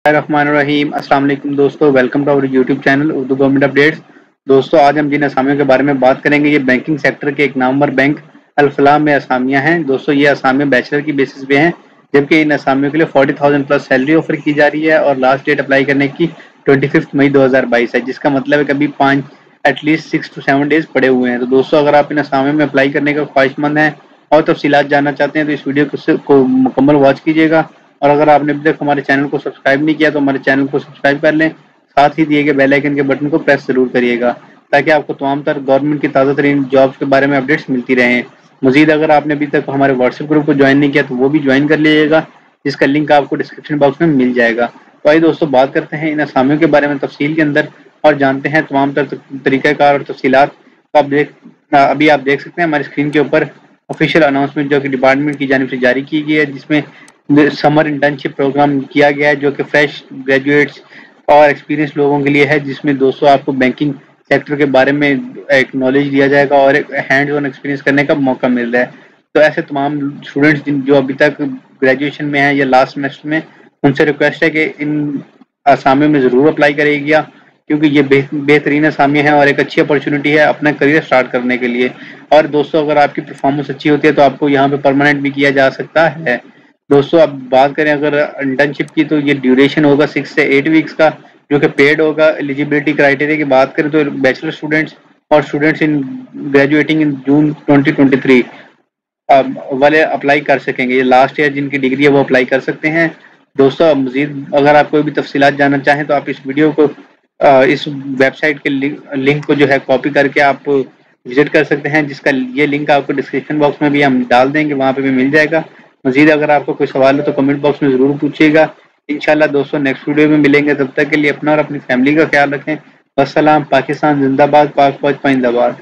रहमान रहीम। अस्सलाम वालेकुम दोस्तों, welcome to our YouTube channel Urdu government updates. दोस्तों आज हम जिन असामियों के बारे में बात करेंगे ये बैंकिंग सेक्टर के एक नामवर बैंक अल फलाह में असामियां हैं। दोस्तों ये असामियां बैचलर की बेसिस पे हैं, जबकि इन असामियों के लिए 40,000 प्लस सैलरी ऑफर की जा रही है और लास्ट डेट अप्लाई करने की 25 मई 2022 है, जिसका मतलब है कभी 5 एटलीस्ट 6 to 7 डेज पड़े हुए हैं। तो दोस्तों अगर आप इन असामियों में अप्लाई करने का ख्वाहिशमंद हैं और तफसीलात जानना चाहते हैं तो इस वीडियो को मुकम्मल वॉच कीजिएगा। और अगर आपने अभी तक हमारे चैनल को सब्सक्राइब नहीं किया तो हमारे चैनल को सब्सक्राइब कर लें, साथ ही दिए गए बेल आइकन के बटन को प्रेस जरूर करिएगा ताकि आपको तमाम तर गवर्नमेंट की ताज़ा तरीन जॉब्स के बारे में अपडेट्स मिलती रहें। मजीद अगर आपने अभी तक हमारे व्हाट्सएप ग्रुप को ज्वाइन नहीं किया तो वो भी ज्वाइन कर लीजिएगा, जिसका लिंक आपको डिस्क्रिप्शन बॉक्स में मिल जाएगा। तो आइए दोस्तों बात करते हैं इन असामियों के बारे में तफसील के अंदर और जानते हैं तमाम तरीक़ाकार और तफसीलात। तो अभी आप देख सकते हैं हमारी स्क्रीन के ऊपर ऑफिशियल अनाउंसमेंट जो कि डिपार्टमेंट की जानिब से जारी की गई है, जिसमें समर इंटर्नशिप प्रोग्राम किया गया है जो कि फ्रेश ग्रेजुएट्स और एक्सपीरियंस लोगों के लिए है, जिसमें दोस्तों आपको बैंकिंग सेक्टर के बारे में एक नॉलेज दिया जाएगा और एक हैंड ऑन एक्सपीरियंस करने का मौका मिल रहा है। तो ऐसे तमाम स्टूडेंट्स जो अभी तक ग्रेजुएशन में हैं या लास्ट सेमेस्टर में, उनसे रिक्वेस्ट है कि इन असामियों में ज़रूर अप्लाई करिएगा, क्योंकि ये बेहतरीन असामियाँ हैं और एक अच्छी अपॉर्चुनिटी है अपना करियर स्टार्ट करने के लिए। और दोस्तों अगर आपकी परफॉर्मेंस अच्छी होती है तो आपको यहाँ पे परमानेंट भी किया जा सकता है। दोस्तों अब बात करें अगर इंटर्नशिप की तो ये ड्यूरेशन होगा 6 से 8 वीक्स का, जो कि पेड होगा। एलिजिबिलिटी क्राइटेरिया की बात करें तो बैचलर स्टूडेंट्स और स्टूडेंट्स इन ग्रेजुएटिंग इन जून 2023 वाले अप्लाई कर सकेंगे। ये लास्ट ईयर जिनकी डिग्री है वो अप्लाई कर सकते हैं। दोस्तों मजीद अगर आप कोई भी तफसीलात जानना चाहें तो आप इस वीडियो को इस वेबसाइट के लिंक को जो है कॉपी करके आप विजिट कर सकते हैं, जिसका ये लिंक आपको डिस्क्रिप्शन बॉक्स में भी हम डाल देंगे, वहाँ पे भी मिल जाएगा। मजीद अगर आपको कोई सवाल हो तो कमेंट बॉक्स में ज़रूर पूछिएगा। इंशाल्लाह दोस्तों नेक्स्ट वीडियो में मिलेंगे, तब तक के लिए अपना और अपनी फैमिली का ख्याल रखें। वस्सलाम। पाकिस्तान जिंदाबाद, पाक फौज पाइंदाबाद।